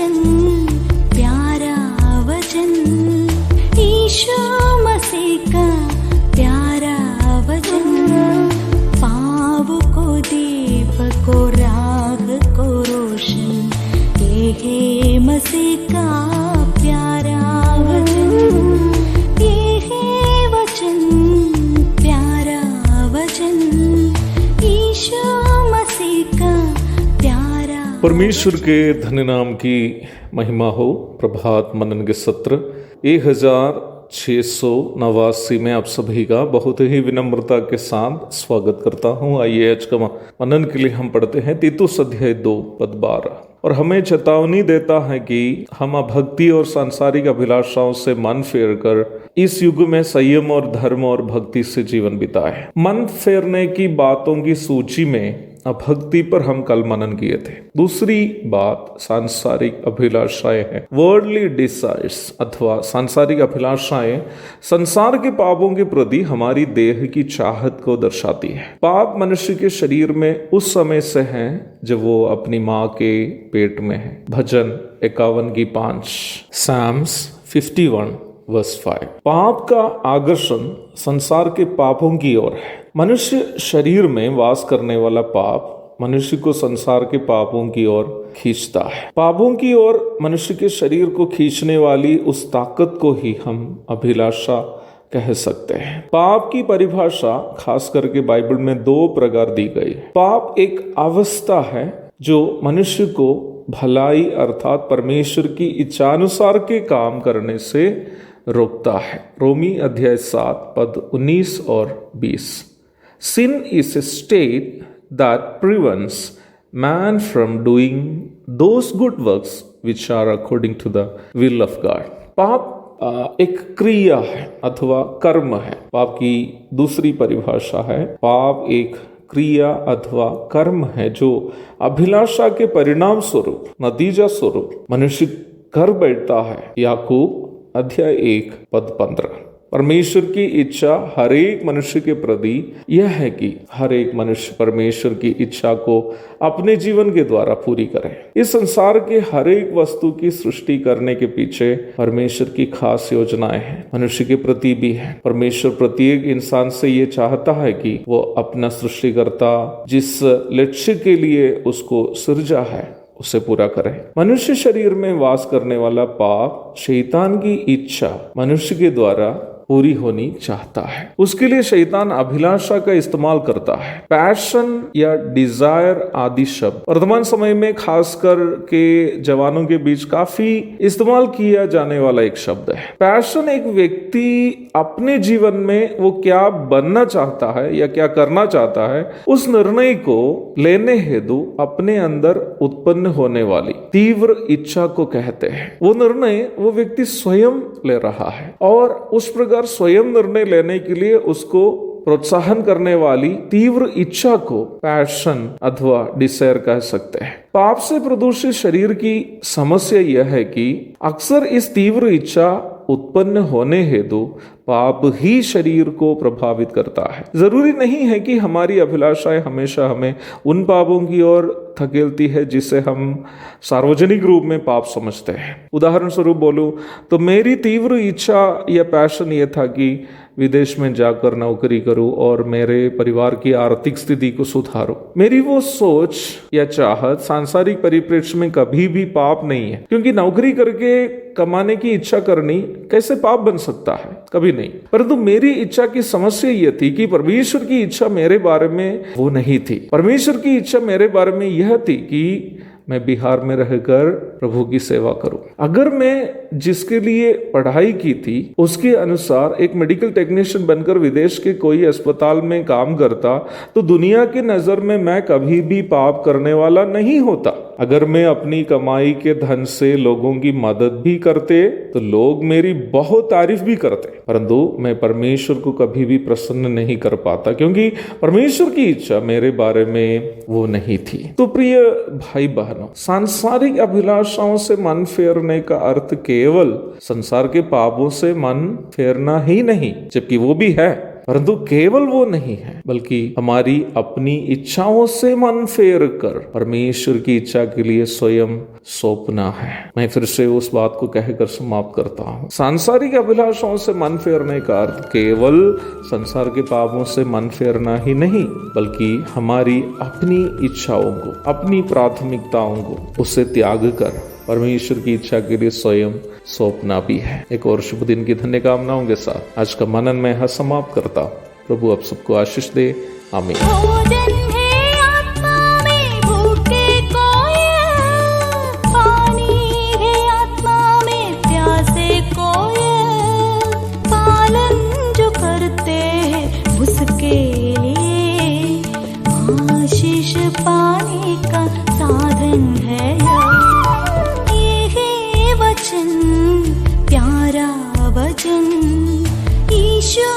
वचन, प्यारा वचन, ईशो मसीह का प्यारा वचन, पाँव को दीप को राह को रोशन, ये है मसीह का प्यारा वचन, ये है वचन, प्यारा वचन, ईशो मसीह का प्यारा। परमेश्वर के धन्य नाम की महिमा हो। प्रभात मनन के सत्र 1689 में आप सभी का बहुत ही विनम्रता के साथ स्वागत करता हूं। आइए आज का मनन के लिए हम पढ़ते हैं तीतुस अध्याय 2 पद 12, और हमें चेतावनी देता है कि हम भक्ति और सांसारिक अभिलाषाओं से मन फेर कर इस युग में संयम और धर्म और भक्ति से जीवन बिताए। मन फेरने की बातों की सूची में भक्ति पर हम कल मनन किए थे। दूसरी बात सांसारिक अभिलाषाएं हैं। वर्ल्डली डिजायर्स अथवा सांसारिक अभिलाषाएं संसार के पापों के प्रति हमारी देह की चाहत को दर्शाती है। पाप मनुष्य के शरीर में उस समय से है जब वो अपनी माँ के पेट में है। भजन 51 की 5, साम्स 51 वर्स 5। पाप का आकर्षण संसार के पापों की ओर है। मनुष्य शरीर में वास करने वाला पाप मनुष्य को संसार के पापों की ओर खींचता है। पापों की ओर मनुष्य के शरीर को खींचने वाली उस ताकत को ही हम अभिलाषा कह सकते हैं। पाप की परिभाषा खास करके बाइबल में 2 प्रकार दी गई है। पाप एक अवस्था है जो मनुष्य को भलाई अर्थात परमेश्वर की इच्छानुसार के काम करने से रोकता है। रोमी अध्याय 7 पद 19 और 20। Sin is a state that prevents man from doing those good works which are according to the will of God. पाप एक क्रिया है अथवा कर्म है। पाप की दूसरी परिभाषा है, पाप एक क्रिया अथवा कर्म है जो अभिलाषा के परिणाम स्वरूप, नतीजा स्वरूप मनुष्य कर बैठता है। याकूब अध्याय 1 पद 15। परमेश्वर की इच्छा हर एक मनुष्य के प्रति यह है कि हर एक मनुष्य परमेश्वर की इच्छा को अपने जीवन के द्वारा पूरी करे। इस संसार के हर एक वस्तु की सृष्टि करने के पीछे परमेश्वर की खास योजनाएं हैं, मनुष्य के प्रति भी है। परमेश्वर प्रत्येक इंसान से ये चाहता है कि वो अपना सृष्टिकर्ता जिस लक्ष्य के लिए उसको सृजा है उसे पूरा करे। मनुष्य शरीर में वास करने वाला पाप शैतान की इच्छा मनुष्य के द्वारा पूरी होनी चाहता है। उसके लिए शैतान अभिलाषा का इस्तेमाल करता है। पैशन या डिजायर आदि शब्द वर्तमान समय में खासकर के जवानों के बीच काफी इस्तेमाल किया जाने वाला एक शब्द है। पैशन एक व्यक्ति अपने जीवन में वो क्या बनना चाहता है या क्या करना चाहता है उस निर्णय को लेने हेतु अपने अंदर उत्पन्न होने वाली तीव्र इच्छा को कहते हैं। वो निर्णय वो व्यक्ति स्वयं ले रहा है और उस प्रकार स्वयं निर्णय लेने के लिए उसको प्रोत्साहन करने वाली तीव्र इच्छा को पैशन अथवा डिजायर कह सकते हैं। पाप से प्रदूषित शरीर की समस्या यह है कि अक्सर इस तीव्र इच्छा उत्पन्न होने हेतु पाप ही शरीर को प्रभावित करता है। जरूरी नहीं है कि हमारी अभिलाषाएं हमेशा हमें उन पापों की ओर धकेलती है जिसे हम सार्वजनिक रूप में पाप समझते हैं। उदाहरण स्वरूप बोलूं तो मेरी तीव्र इच्छा या पैशन ये था कि विदेश में जाकर नौकरी करूं और मेरे परिवार की आर्थिक स्थिति को सुधारूं। मेरी वो सोच या चाहत सांसारिक परिप्रेक्ष्य में कभी भी पाप नहीं है, क्योंकि नौकरी करके कमाने की इच्छा करनी कैसे पाप बन सकता है? कभी नहीं। परंतु मेरी इच्छा की समस्या यह थी कि परमेश्वर की इच्छा मेरे बारे में वो नहीं थी। परमेश्वर की इच्छा मेरे बारे में यह थी कि मैं बिहार में रहकर प्रभु की सेवा करूं। अगर मैं जिसके लिए पढ़ाई की थी उसके अनुसार एक मेडिकल टेक्नीशियन बनकर विदेश के कोई अस्पताल में काम करता तो दुनिया की नजर में मैं कभी भी पाप करने वाला नहीं होता। अगर मैं अपनी कमाई के धन से लोगों की मदद भी करते तो लोग मेरी बहुत तारीफ भी करते, परंतु मैं परमेश्वर को कभी भी प्रसन्न नहीं कर पाता क्योंकि परमेश्वर की इच्छा मेरे बारे में वो नहीं थी। तो प्रिय भाई बहनों, सांसारिक अभिलाषाओं से मन फेरने का अर्थ केवल संसार के पापों से मन फेरना ही नहीं, जबकि वो भी है, परंतु केवल वो नहीं है, बल्कि हमारी अपनी इच्छाओं से मन फेर कर परमेश्वर की इच्छा के लिए स्वयं सौंपना है। मैं फिर से उस बात को कहकर समाप्त करता हूँ। सांसारिक अभिलाषाओं से मन फेरने का अर्थ केवल संसार के पापों से मन फेरना ही नहीं, बल्कि हमारी अपनी इच्छाओं को, अपनी प्राथमिकताओं को उससे त्याग कर परमेश्वर की इच्छा के लिए स्वयं सौंपना भी है। एक और शुभ दिन की धन्य कामनाओं के साथ आज का मनन मैं यहाँ समाप्त करता हूँ। प्रभु आप सबको आशीष दे। आमीन। भोजन है आत्मा में भूखे कोई, पानी है आत्मा में प्यासे कोई, पालन जो करते हैं उसके लिए आशीष पाने का साधन है। ये वचन प्यारा वचन ईशो